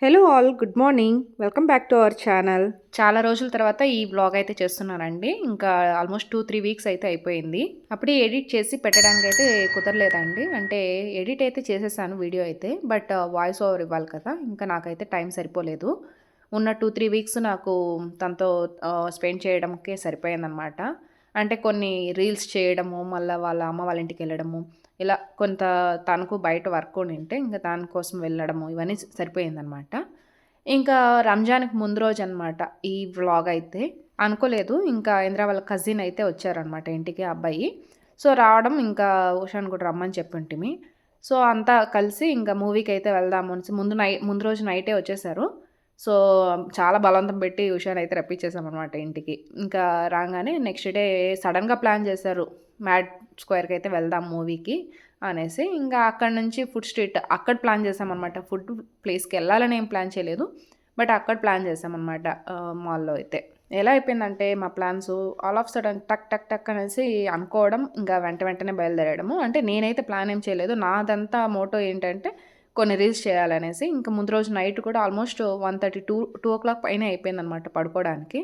Hello all, good morning. Welcome back to our channel. చాలా రోజుల తర్వాత ఈ వ్లాగ్ అయితే చేస్తున్నానండి. ఇంకా ఆల్మోస్ట్ 2, 3 వీక్స్ అయితే అయిపోయింది. అప్పుడే ఎడిట్ చేసి పెట్టడానికైతే కుదరలేదండి. అంటే ఎడిట్ అయితే చేసేసాను వీడియో అయితే. బట్ వాయిస్ ఓవర్ ఇవ్వాలి కదా! ఇంకా నాకైతే టైం సరిపోలేదు. ఉన్న 2, 3 వీక్స్ నాకు తనతో స్పెండ్ చేయడంకే సరిపోయిందనమాట. అంటే కొన్ని రీల్స్ చేయడము, మళ్ళా వాళ్ళ అమ్మ వాళ్ళ ఇంటికెళ్ళడము, ఇలా కొంత తనకు బయట వర్క్ ఉండింటే ఇంక దానికోసం వెళ్ళడము ఇవన్నీ సరిపోయిందనమాట. ఇంకా రంజాన్‌కి ముందు రోజనమాట ఈ వ్లాగ్ అయితే. అనుకోలేదు. ఇంకా ఇంద్ర వాళ్ళ కజిన్ అయితే వచ్చారనమాట ఇంటికి అబ్బాయి. సో, రావడం ఇంకా ఉషాని కూడా రమ్మని చెప్పుంటిమి. సో, అంతా కలిసి ఇంకా మూవీకైతే వెళ్దాము అనేసి ముందు రోజు నైటే వచ్చేసారు. సో, చాలా బలవంతం పెట్టి ఉషానైతే రప్పించేసామనమాట ఇంటికి. ఇంకా రాంగానే నెక్స్ట్ డే సడెన్‌గా ప్లాన్ చేశారు. మ్యాడ్ స్క్వేర్‌కైతే వెళ్దాం మూవీకి అనేసి. ఇంకా అక్కడి నుంచి ఫుడ్ స్ట్రీట్ అక్కడ ప్లాన్ చేశామనమాట. ఫుడ్ ప్లేస్‌కెళ్ళాలని ఏం ప్లాన్ చేయలేదు. బట్ అక్కడ ప్లాన్ చేశామనమాట మాల్‌లో అయితే. ఎలా అయిపోయిందంటే మా ప్లాన్స్ ఆల్ ఆఫ్ సడన్ టక్ టక్ టక్ అనేసి అనుకోవడం, ఇంకా వెంటనే బయలుదేరడము. అంటే నేనైతే ప్లాన్ ఏం చేయలేదు. నాదంతా మోటో ఏంటంటే కొన్ని రీల్స్ చేయాలనేసి. ఇంక ముందు రోజు నైట్ కూడా ఆల్మోస్ట్ 1:30, 2 పైనే అయిపోయిందనమాట పడుకోవడానికి.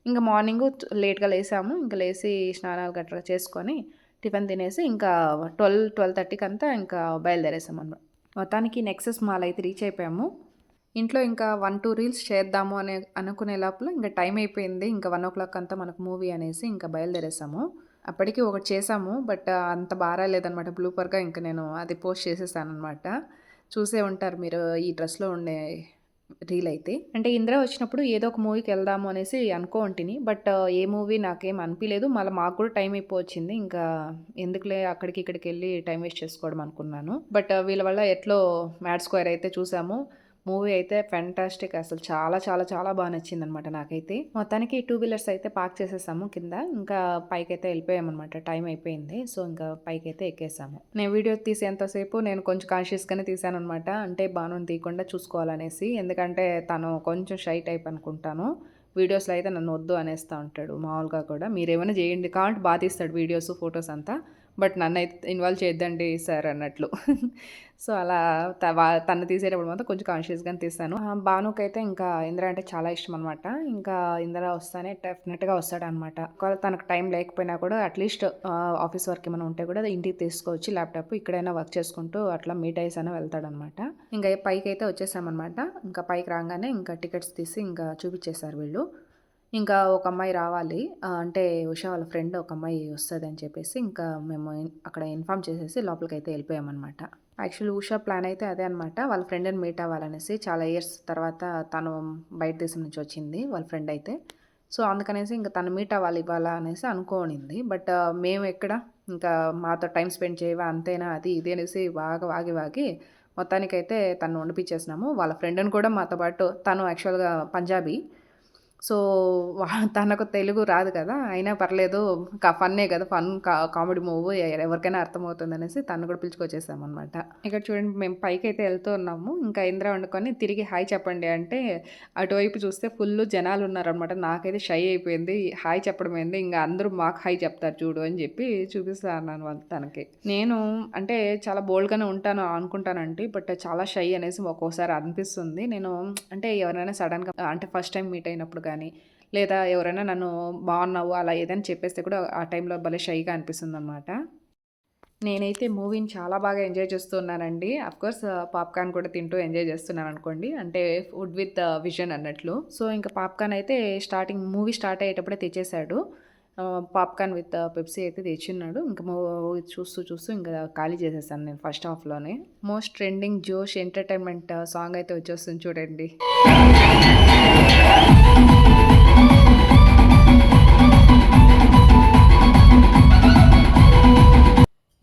ఇంక మార్నింగు లేట్‌గా లేసాము. ఇంక లేసి స్నానాలు గట్రా చేసుకొని టిఫిన్ తినేసి ఇంకా 12:30కంతా ఇంకా బయలుదేరేసామనమాట. మొత్తానికి నెక్సెస్ మాల్ అయితే రీచ్ అయిపోయాము. ఇంట్లో ఇంకా 1, 2 రీల్స్ చేద్దాము అనుకునే లోపల ఇంక టైం అయిపోయింది. ఇంకా 1:00 అంతా మనకు మూవీ అనేసి ఇంకా బయలుదేరేసాము. అప్పటికి ఒకటి చేసాము. బట్ అంత రాలేదనమాట బ్లూపర్‌గా. ఇంక నేను అది పోస్ట్ చేసేసాననమాట. చూసే ఉంటారు మీరు ఈ డ్రెస్‌లో ఉండే రీల్ అయితే. అంటే ఇంద్ర వచ్చినప్పుడు ఏదో ఒక మూవీకెళ్దాము అనేసి అనుకోంటిని. బట్ ఏ మూవీ నాకేం అనిపియలేదు. మళ్ళా మాకు కూడా టైం అయిపోవచ్చింది. ఇంకా ఎందుకులే అక్కడికి ఇక్కడికెళ్ళి టైం వేస్ట్ చేసుకోవడం అనుకున్నాను. బట్ వీళ్ళ వల్ల ఎట్లో మ్యాడ్ స్క్వేర్ అయితే చూసాము. మూవీ అయితే ఫెంటాస్టిక్, అసలు చాలా చాలా చాలా బా నచ్చిందనమాట నాకైతే. మొత్తానికి 2 వీలర్స్ అయితే పార్క్ చేసేసాము కింద. ఇంకా పైకైతే వెళ్ళిపోయామనమాట. టైం అయిపోయింది. సో, ఇంకా పైకైతే ఎక్కేసాము. నేను వీడియో తీసేంతసేపు నేను కొంచెం కాన్షియస్‌గానే తీశాననమాట. అంటే బానుని తీయకుండా చూసుకోవాలనేసి. ఎందుకంటే తను కొంచెం షై టైప్ అనుకుంటాను. వీడియోస్‌లో అయితే నన్ను వద్దు అనేస్తా ఉంటాడు మామూలుగా కూడా. మీరేమైనా చేయండి కావాలంటే తీస్తాడు వీడియోస్, ఫోటోస్ అంతా. బట్ నన్నైతే ఇన్వాల్వ్ చేయొద్దండి సార్ అన్నట్లు. సో, అలా తను తీసేటప్పుడు మాత్రం కొంచెం కాన్షియస్‌గానే తీస్తాను. భానుకైతే ఇంకా ఇంద్ర అంటే చాలా ఇష్టం అనమాట. ఇంకా ఇంద్ర వస్తానే డెఫినెట్‌గా వస్తాడనమాట. ఒకవేళ తనకు టైం లేకపోయినా కూడా అట్‌లీస్ట్ ఆఫీస్ వర్క్ ఏమైనా ఉంటే కూడా ఇంటికి తీసుకోవచ్చు ల్యాప్‌టాప్. ఇక్కడైనా వర్క్ చేసుకుంటూ అట్లా మీట్ అయ్యేసైనా వెళ్తాడనమాట. ఇంకా పైకైతే వచ్చేసామనమాట. ఇంకా పైకి రాగానే ఇంకా టికెట్స్ తీసి ఇంకా చూపించేశారు వీళ్ళు. ఇంకా ఒక అమ్మాయి రావాలి. అంటే ఉషా వాళ్ళ ఫ్రెండ్ ఒక అమ్మాయి వస్తదని చెప్పేసి ఇంకా మేము అక్కడ ఇన్ఫార్మ్ చేసేసి లోపలికైతే వెళ్ళిపోయామనమాట. యాక్చువల్లీ ఉషా ప్లాన్ అయితే అదే అనమాట. వాళ్ళ ఫ్రెండ్‌ని మీట్ అవ్వాలనేసి. చాలా ఇయర్స్ తర్వాత తను బయట దేశం నుంచి వచ్చింది వాళ్ళ ఫ్రెండ్ అయితే. సో, అందుకనేసి ఇంక తను మీట్ అవ్వాలి ఇవాళ అనేసి అనుకోనింది. బట్ మేము ఎక్కడ ఇంకా మాతో టైమ్ స్పెండ్ చేయవా అంతేనా అది ఇది అనేసి బాగా వాగి మొత్తానికైతే తనను వండిపిచ్చేసినాము. వాళ్ళ ఫ్రెండ్‌ని కూడా మాతో పాటు, తను యాక్చువల్‌గా పంజాబీ. సో, తనకు తెలుగు రాదు కదా! అయినా పర్లేదు, ఫన్నే కదా! కామెడీ మూవీ ఎవరికైనా అర్థమవుతుందనేసి తనను కూడా పిలుచుకొచ్చేసామనమాట. ఇక్కడ చూడండి మేము పైకైతే వెళ్తూ ఉన్నాము. ఇంకా ఇంద్ర వండుకొని తిరిగి హాయ్ చెప్పండి అంటే అటువైపు చూస్తే ఫుల్లు జనాలున్నారనమాట. నాకైతే షై అయిపోయింది. హాయ్ చెప్పడం ఏంది, ఇంక అందరూ మాకు హాయ్ చెప్తారు చూడు అని చెప్పి చూపిస్తా అన్నాను తనకి. నేను అంటే చాలా బోల్డ్‌గానే ఉంటాను అనుకుంటానండి. బట్ చాలా షై అనేసి ఒక్కోసారి అనిపిస్తుంది. నేను అంటే ఎవరైనా సడెన్‌గా అంటే ఫస్ట్ టైమ్ మీట్ అయినప్పుడు గానీ, లేదా ఎవరైనా నన్ను బాగున్నావు అలా ఏదైనా చెప్పేస్తే కూడా ఆ టైంలో భలే షైగా అనిపిస్తుందనమాట. నేనైతే మూవీని చాలా బాగా ఎంజాయ్ చేస్తూ ఉన్నానండి. అఫ్‌కోర్స్ పాప్‌కార్న్ కూడా తింటూ ఎంజాయ్ చేస్తున్నాననుకోండి. అంటే ఫుడ్ విత్ విజన్ అన్నట్లు. సో, ఇంక పాప్‌కార్న్ అయితే మూవీ స్టార్ట్ అయ్యేటప్పుడే తెచ్చేసాడు. పాప్‌కార్న్ విత్ పెప్సీ అయితే తెచ్చున్నాడు. ఇంక మూవీ చూస్తూ ఇంకా ఖాళీ చేసేసాను నేను ఫస్ట్ హాఫ్‌లోనే. Most trending Josh entertainment song అయితే వచ్చేస్తుంది చూడండి.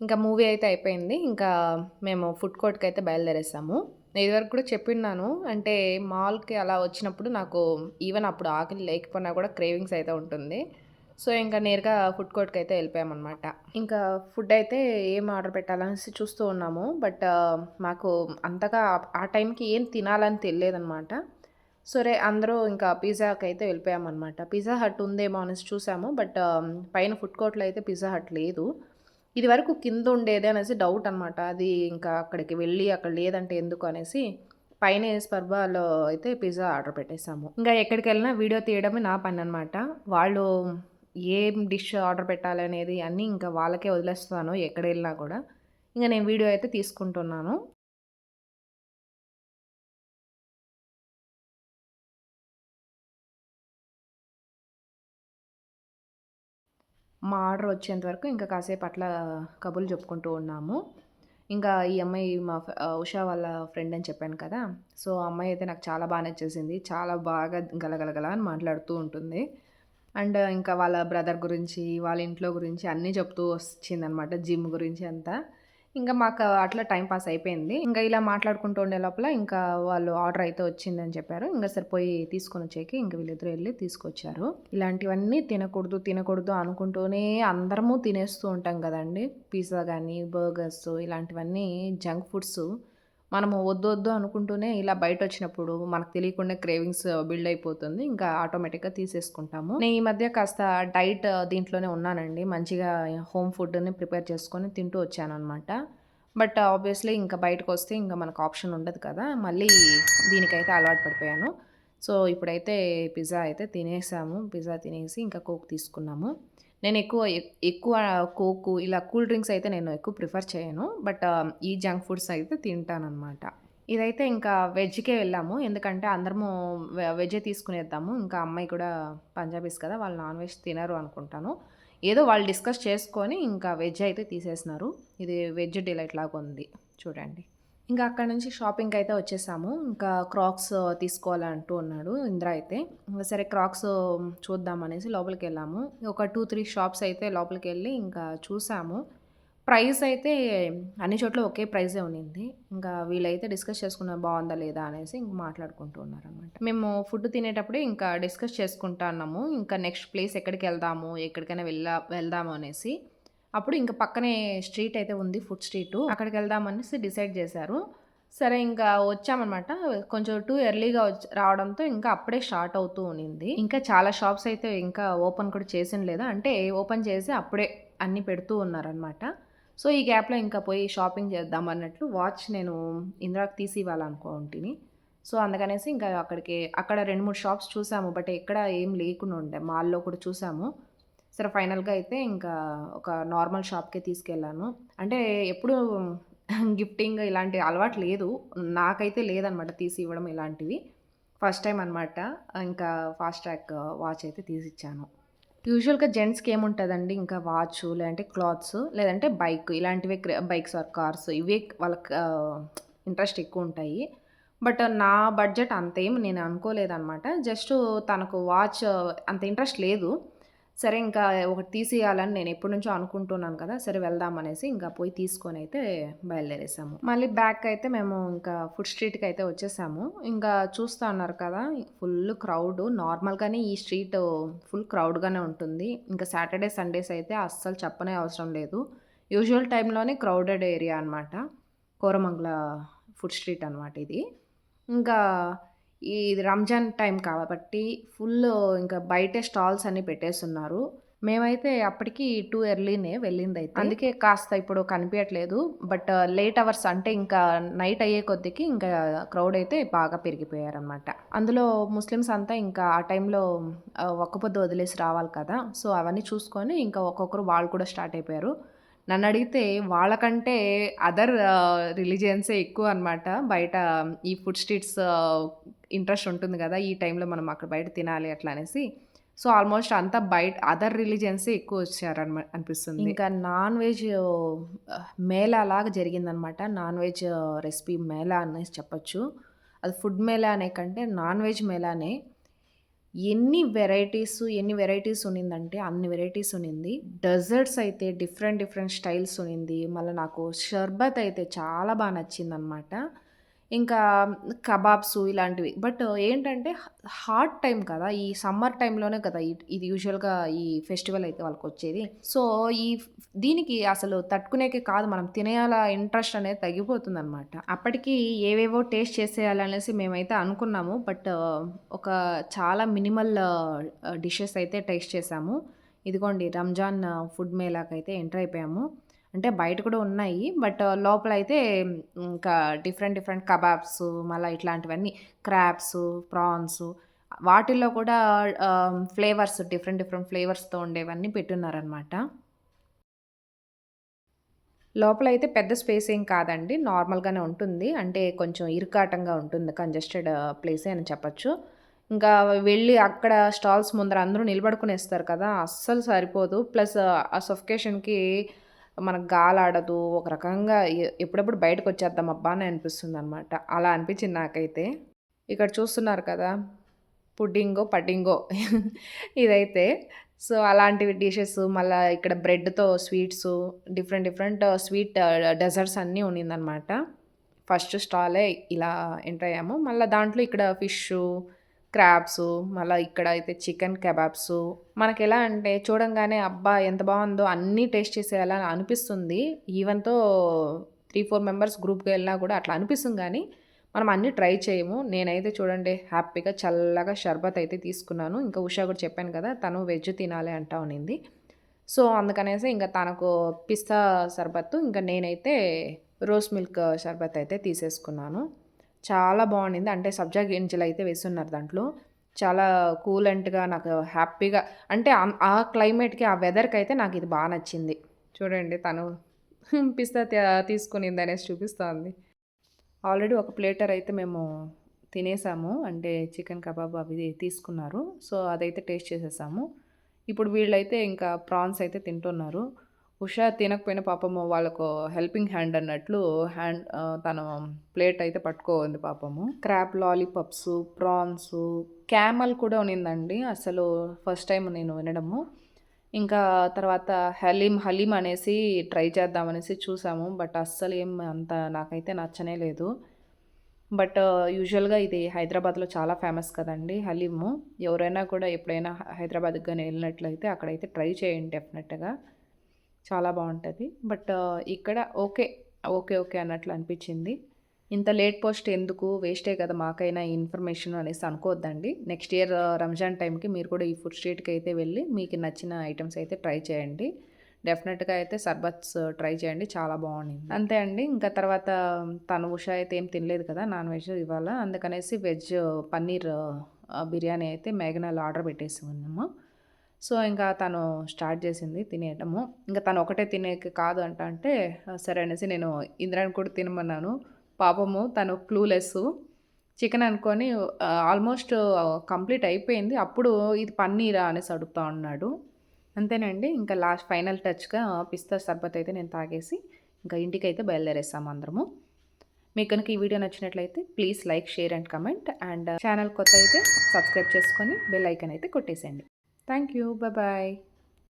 ఇంకా మూవీ అయితే అయిపోయింది. ఇంకా మేము ఫుడ్ కోర్ట్‌కైతే బయలుదేరేసాము. ఇదివరకు కూడా చెప్పున్నాను. అంటే మాల్‌కి అలా వచ్చినప్పుడు నాకు ఈవెన్ అప్పుడు ఆకలి లేకపోయినా కూడా క్రేవింగ్స్ అయితే ఉంటుంది. సో, ఇంకా నేరుగా ఫుడ్ కోర్ట్‌కైతే వెళ్ళిపోయామనమాట. ఇంకా ఫుడ్ అయితే ఏం ఆర్డర్ పెట్టాలనేసి చూస్తూ ఉన్నాము. బట్ మాకు అంతగా ఆ టైంకి ఏం తినాలని తెలియలేదనమాట. సరే అందరూ ఇంకా పిజ్జాకైతే వెళ్ళిపోయామనమాట. పిజ్జా హట్ ఉందేమో అనేసి చూసాము. బట్ పైన ఫుడ్ కోర్ట్‌లో అయితే పిజ్జా హట్ లేదు. ఇదివరకు కింద ఉండేది అనేసి డౌట్ అనమాట. అది ఇంకా అక్కడికి వెళ్ళి అక్కడ లేదంటే ఎందుకు అనేసి పైన స్పర్బాలో అయితే పిజ్జా ఆర్డర్ పెట్టేసాము. ఇంకా ఎక్కడికెళ్ళినా వీడియో తీయడమే నా పననమాట. వాళ్ళు ఏం డిష్ ఆర్డర్ పెట్టాలనేది అన్నీ ఇంకా వాళ్ళకే వదిలేస్తాను ఎక్కడెళ్ళినా కూడా. ఇంక నేను వీడియో అయితే తీసుకుంటున్నాను. మా ఆర్డర్ వచ్చేంత వరకు ఇంకా కాసేపు అట్లా కబుర్లు చెప్పుకుంటూ ఉన్నాము. ఇంకా ఈ అమ్మాయి ఉషా వాళ్ళ ఫ్రెండ్ అని చెప్పాను కదా! సో, ఆ అమ్మాయి అయితే నాకు చాలా బా నచ్చేసింది. చాలా బాగా గలగలగల అని మాట్లాడుతూ ఉంటుంది. అండ్ ఇంకా వాళ్ళ బ్రదర్ గురించి, వాళ్ళ ఇంట్లో గురించి అన్నీ చెప్తూ వచ్చిందనమాట. జిమ్ గురించి అంతా. ఇంకా మాకు అట్లా టైం పాస్ అయిపోయింది. ఇంకా ఇలా మాట్లాడుకుంటూ ఉండే లోపల ఇంకా వాళ్ళు ఆర్డర్ అయితే వచ్చిందని చెప్పారు. ఇంక సరే పోయి తీసుకొనొచ్చేకి ఇంక వీళ్ళిద్దరూ ఎళ్లి తీసుకొచ్చారు. ఇలాంటివన్నీ తినకూడదు, తినకూడదు అనుకుంటూనే అందరము తినేస్తూ ఉంటాం గదండీ! పిజ్జా గానీ, బర్గర్స్ ఇలాంటివన్నీ జంక్ ఫుడ్స్. మనము వద్దు వద్దు అనుకుంటూనే ఇలా బయటొచ్చినప్పుడు మనకు తెలియకుండా క్రేవింగ్స్ బిల్డ్ అయిపోతుంది. ఇంకా ఆటోమేటిక్‌గా తీసేసుకుంటాము. నేను ఈ మధ్య కాస్త డైట్ దీంట్లోనే ఉన్నానండి. మంచిగా హోమ్ ఫుడ్‌ని ప్రిపేర్ చేసుకొని తింటూ వచ్చాననమాట. బట్ ఆబ్వియస్‌లీ ఇంకా బయటకొస్తే ఇంకా మనకు ఆప్షన్ ఉండదు కదా! మళ్ళీ దీనికైతే అలవాటు పడిపోయాను. సో, ఇప్పుడైతే పిజ్జా అయితే తినేసాము. పిజ్జా తినేసి ఇంకా కోక్ తీసుకున్నాము. నేను ఎక్కువ కోకు ఇలా కూల్ డ్రింక్స్ అయితే నేను ఎక్కువ ప్రిఫర్ చేయను. బట్ ఈ జంక్ ఫుడ్స్ అయితే తింటాననమాట. ఇదైతే ఇంకా వెజ్‌కే వెళ్ళాము. ఎందుకంటే అందరము వెజ్జే తీసుకునేద్దాము. ఇంకా అమ్మాయి కూడా పంజాబీస్ కదా! వాళ్ళు నాన్ వెజ్ తినరు అనుకుంటాను. ఏదో వాళ్ళు డిస్కస్ చేసుకొని ఇంకా వెజ్ అయితే తీసేసినారు. ఇది వెజ్ డిలైట్ లాగుంది చూడండి. ఇంకా అక్కడి నుంచి షాపింగ్‌కయితే వచ్చేసాము. ఇంకా క్రాక్స్ తీసుకోవాలంటూ ఉన్నాడు ఇంద్ర అయితే. సరే క్రాక్స్ చూద్దామనేసి లోపలికెళ్ళాము. ఒక 2, 3 షాప్స్ అయితే లోపలికెళ్ళి ఇంకా చూసాము. ప్రైస్ అయితే అన్ని చోట్ల ఒకే ప్రైజే ఉన్నింది. ఇంకా వీళ్ళైతే డిస్కస్ చేసుకున్నారు బావుందా లేదా అనేసి ఇంక మాట్లాడుకుంటూ ఉన్నారనమాట. మేము ఫుడ్ తినేటప్పుడే ఇంకా డిస్కస్ చేసుకుంటా ఉన్నాము. ఇంకా నెక్స్ట్ ప్లేస్ ఎక్కడికెళ్దాము, ఎక్కడికైనా వెళ్దాము అనేసి. అప్పుడు ఇంక పక్కనే స్ట్రీట్ అయితే ఉంది ఫుడ్ స్ట్రీటు. అక్కడికెళ్దామనేసి డిసైడ్ చేశారు. సరే ఇంకా వచ్చామనమాట. కొంచెం టూ ఎర్లీగా రావడంతో ఇంకా అప్పుడే స్టార్ట్ అవుతూ ఉన్నింది. ఇంకా చాలా షాప్స్ అయితే ఇంకా ఓపెన్ కూడా చేసిండ్లేదు. అంటే ఓపెన్ చేసి అప్పుడే అన్నీ పెడుతూ ఉన్నారనమాట. సో, ఈ గ్యాప్‌లో ఇంకా పోయి షాపింగ్ చేద్దాం అన్నట్లు వాచ్ నేను ఇంద్రాకి తీసి ఇవ్వాలనుకుంటిని. సో, అందుకనేసి ఇంకా అక్కడ 2, 3 షాప్స్ చూసాము. బట్ ఎక్కడ ఏం లేకుండా ఉండే. మాల్‌లో కూడా చూసాము. సరే ఫైనల్‌గా అయితే ఇంకా ఒక నార్మల్ షాప్‌కే తీసుకెళ్ళాను. అంటే ఎప్పుడూ గిఫ్టింగ్ ఇలాంటి అలవాటు లేదు. నాకైతే లేదనమాట తీసి ఇవ్వడం ఇలాంటివి. ఫస్ట్ టైమ్ అనమాట. ఇంకా ఫాస్ట్ ట్రాక్ వాచ్ అయితే తీసిచ్చాను. యూజువల్‌గా జెంట్స్‌కి ఏముంటదండి ఇంకా వాచు, లేదంటే క్లాత్స్, లేదంటే బైక్ ఇలాంటివే బైక్స్ ఆర్ కార్స్ ఇవే వాళ్ళకి ఇంట్రెస్ట్ ఎక్కువుంటాయి. బట్ నా బడ్జెట్ అంతేం నేను అనుకోలేదనమాట. జస్టు తనకు వాచ్ అంత ఇంట్రెస్ట్ లేదు. సరే ఇంకా ఒకటి తీసియాలని నేను ఎప్పటినుంచో అనుకుంటున్నాను కదా! సరే వెళ్దాం అనేసి ఇంకా పోయి తీసుకొనైతే బయలుదేరేసాము. మళ్ళీ బ్యాకయితే మేము ఇంకా ఫుడ్ స్ట్రీట్‌కయితే వచ్చేసాము. ఇంకా చూస్తా ఉన్నారు కదా! Full crowd. నార్మల్‌గానే ఈ స్ట్రీట్ ఫుల్ క్రౌడ్‌గానే ఉంటుంది. ఇంకా సాటర్‌డే, సండేస్ అయితే అస్సలు చెప్పనే అవసరం లేదు. యూజువల్ టైమ్‌లోనే క్రౌడెడ్ ఏరియా అనమాట. కోరమంగళ ఫుడ్ స్ట్రీట్ అనమాట ఇది. ఇంకా ఇది రంజాన్ టైం కాబట్టి ఫుల్లు ఇంకా బయటే స్టాల్స్ అన్నీ పెట్టేసున్నారు. మేమైతే అప్పటికి టూ ఎర్లీనే వెళ్ళిందైతే. అందుకే కాస్త ఇప్పుడు కనిపియట్లేదు. బట్ లేట్ అవర్స్ అంటే ఇంకా నైట్ అయ్యే కొద్దికి ఇంకా క్రౌడ్ అయితే బాగా పెరిగిపోయారనమాట. అందులో ముస్లిమ్స్ అంతా ఇంకా ఆ టైంలో ఒక్కపొద్దు వదిలేసి రావాలి కదా! సో, అవన్నీ చూసుకొని ఇంకా ఒక్కొక్కరు వాళ్ళు కూడా స్టార్ట్ అయిపోయారు. నన్నడిగితే వాళ్ళకంటే అదర్ రిలిజియన్సే ఎక్కువనమాట. బయట ఈ ఫుడ్ స్ట్రీట్స్ ఇంట్రెస్ట్ ఉంటుంది గదా! ఈ టైంలో మనం అక్కడ బయట తినాలి అట్లా అనేసి. సో, ఆల్మోస్ట్ అంతా అదర్ రిలిజియన్సే అనిపిస్తుంది. ఇంకా నాన్ వెజ్ మేళాలాగా జరిగిందనమాట. నాన్ వెజ్ రెసిపీ మేళా అనేసి చెప్పొచ్చు. అది ఫుడ్ మేళా అనే కంటే నాన్ వెజ్ మేళానే. ఎన్ని వెరైటీస్ ఉన్నిందంటే అన్ని వెరైటీస్ ఉన్నింది. డెజర్ట్స్ అయితే డిఫరెంట్ డిఫరెంట్ స్టైల్స్ ఉన్నింది. మళ్ళా నాకు షర్బత్ అయితే చాలా బా నచ్చిందనమాట. ఇంకా కబాబ్సు ఇలాంటివి. బట్ ఏంటంటే హాట్ టైం కదా! ఈ సమ్మర్ టైంలోనే కదా! ఇది యూజువల్‌గా ఈ ఫెస్టివల్ అయితే వాళ్ళకొచ్చేది. సో, ఈ దీనికి అసలు తట్టుకునేకే కాదు మనం తినేయాల ఇంట్రెస్ట్ అనేది తగ్గిపోతుందనమాట. అప్పటికి ఏవేవో టేస్ట్ చేసేయాలనేసి మేమైతే అనుకున్నాము. బట్ ఒక చాలా మినిమల్ డిషెస్ అయితే టేస్ట్ చేసాము. ఇదిగోండి రంజాన్ ఫుడ్ మేళాకైతే ఎంటర్ అయిపోయాము. అంటే బయట కూడా ఉన్నాయి. బట్ లోపలైతే ఇంకా డిఫరెంట్ కబాబ్స్ మళ్ళా ఇట్లాంటివన్నీ క్రాబ్స్, ప్రాన్స్ వాటిల్లో కూడా ఫ్లేవర్స్ డిఫరెంట్ ఫ్లేవర్స్‌తో ఉండేవన్నీ పెట్టున్నారనమాట. లోపలైతే పెద్ద స్పేస్ ఏం కాదండి. నార్మల్‌గానే ఉంటుంది. అంటే కొంచెం ఇరుకాటంగా ఉంటుంది. కంజెస్టెడ్ ప్లేసే అని చెప్పొచ్చు. ఇంకా వెళ్ళి అక్కడ స్టాల్స్ ముందర అందరూ నిలబడుకొనేస్తారు కదా! అస్సలు సరిపోదు. ప్లస్ ఆ సఫికేషన్‌కి మనకు గాలాడదు. ఒక రకంగా ఎప్పుడెప్పుడు బయటకొచ్చేద్దాం అబ్బా! అని అనిపిస్తుందనమాట. అలా అనిపించింది నాకైతే. ఇక్కడ చూస్తున్నారు కదా! పుడ్డింగో, పడ్డింగో ఇదైతే. సో, అలాంటివి డిషెస్ మళ్ళా ఇక్కడ బ్రెడ్‌తో స్వీట్సు డిఫరెంట్ స్వీట్ డెజర్ట్స్ అన్నీ ఉన్నిందనమాట. ఫస్ట్ స్టాలే ఇలా ఎంటర్ అయ్యాము. మళ్ళా దాంట్లో ఇక్కడ ఫిషు, క్రాబ్సు మళ్ళా ఇక్కడైతే చికెన్ కబాబ్సు. మనకెలా అంటే చూడంగానే అబ్బా! ఎంత బావుందో అన్నీ టేస్ట్ చేసేయాలా అనిపిస్తుంది. ఈవెన్ 3, 4 మెంబర్స్ గ్రూప్‌గా ఎళ్ళినా కూడా అట్లా అనిపిస్తుంది గానీ మనం అన్నీ ట్రై చేయము. నేనైతే చూడండి హ్యాపీగా చల్లగా షర్బత్ అయితే తీసుకున్నాను. ఇంకా ఉషా కూడా చెప్పాను కదా! తను వెజ్ తినాలి అంటా ఉన్నింది. సో, అందుకనేసి ఇంక తనకు పిస్తా షర్బత్తు, ఇంకా నేనైతే రోస్ మిల్క్ షర్బత్ అయితే తీసేసుకున్నాను. చాలా బావుండింది. అంటే సబ్జా గింజలైతే వేసున్నారు దాంట్లో. చాలా కూలెంట్‌గా నాకు హ్యాపీగా అంటే ఆ క్లైమేట్‌కి, ఆ వెదర్‌కైతే నాకిది బా నచ్చింది. చూడండి తను పిస్తా తీసుకునిందనేసి చూపిస్తోంది. ఆల్రెడీ ఒక ప్లేటర్ అయితే మేము తినేసాము. అంటే చికెన్ కబాబ్ అవి తీసుకున్నారు. సో, అదైతే టేస్ట్ చేసేసాము. ఇప్పుడు వీళ్ళైతే ఇంకా ప్రాన్స్ అయితే తింటున్నారు. ఉషా తినకపోయినా పాపము వాళ్ళకు హెల్పింగ్ హ్యాండ్ అన్నట్లు తను ప్లేట్ అయితే పట్టుకోంది పాపము. క్రాబ్ లాలీపాప్సు, ప్రాన్సు, క్యామల్ కూడా ఉన్నిందండి. అసలు ఫస్ట్ టైమ్ నేను వినడము. ఇంకా తర్వాత హలీం అనేసి ట్రై చేద్దామనేసి చూసాము. బట్ అస్సలు ఏం అంత నాకైతే నచ్చనే లేదు. బట్ యూజువల్‌గా ఇది హైదరాబాద్‌లో చాలా ఫేమస్ కదండీ హలీము. ఎవరైనా కూడా ఎప్పుడైనా హైదరాబాద్‌కి గాని ఎళ్ళినట్లయితే అక్కడైతే ట్రై చేయండి డెఫినెట్‌గా. చాలా బావుంటది. బట్ ఇక్కడ ఓకే అన్నట్లు అనిపిచ్చింది. ఇంత లేట్ పోస్ట్ ఎందుకు? వేస్టే కదా మాకైనా ఈ ఇన్ఫర్మేషన్ అనేసి అనుకోవద్దండి. నెక్స్ట్ ఇయర్ రంజాన్ టైంకి మీరు కూడా ఈ ఫుడ్ స్ట్రీట్‌కి అయితే వెళ్ళి మీకు నచ్చిన ఐటెమ్స్ అయితే ట్రై చేయండి. డెఫినెట్‌గా అయితే సర్బత్స్ ట్రై చేయండి. చాలా బావుండింది. అంతే అండి. ఇంకా తర్వాత తను ఉషా అయితే ఏం తినలేదు కదా! నాన్ వెజ్ ఇవాళ. అందుకనేసి వెజ్ పన్నీర్ బిర్యానీ అయితే మేఘనాలో ఆర్డర్ పెట్టేసి ఉన్నాము. సో, ఇంకా తను స్టార్ట్ చేసింది తినేయటము. ఇంక తను ఒకటే తినేకి కాదు అంటే సరే అనేసి నేను ఇంద్రాని కూడా తినమన్నాను. పాపము తను క్లూలెస్సు. చికెన్ అనుకోని ఆల్మోస్ట్ కంప్లీట్ అయిపోయింది. అప్పుడు ఇది పన్నీరా అనేసి అడుగుతా ఉన్నాడు. అంతేనండి. ఇంకా లాస్ట్ ఫైనల్ టచ్‌గా పిస్తా షర్బత్ అయితే నేను తాగేసి ఇంకా ఇంటికైతే బయలుదేరేసాము అందరము. మీకు గనుక ఈ వీడియో నచ్చినట్లయితే please like, share and comment and channel కొత్త అయితే సబ్స్క్రైబ్ చేసుకొని బెల్ ఐకాన్ అయితే కొట్టేసేయండి. Thank you. బాయ్.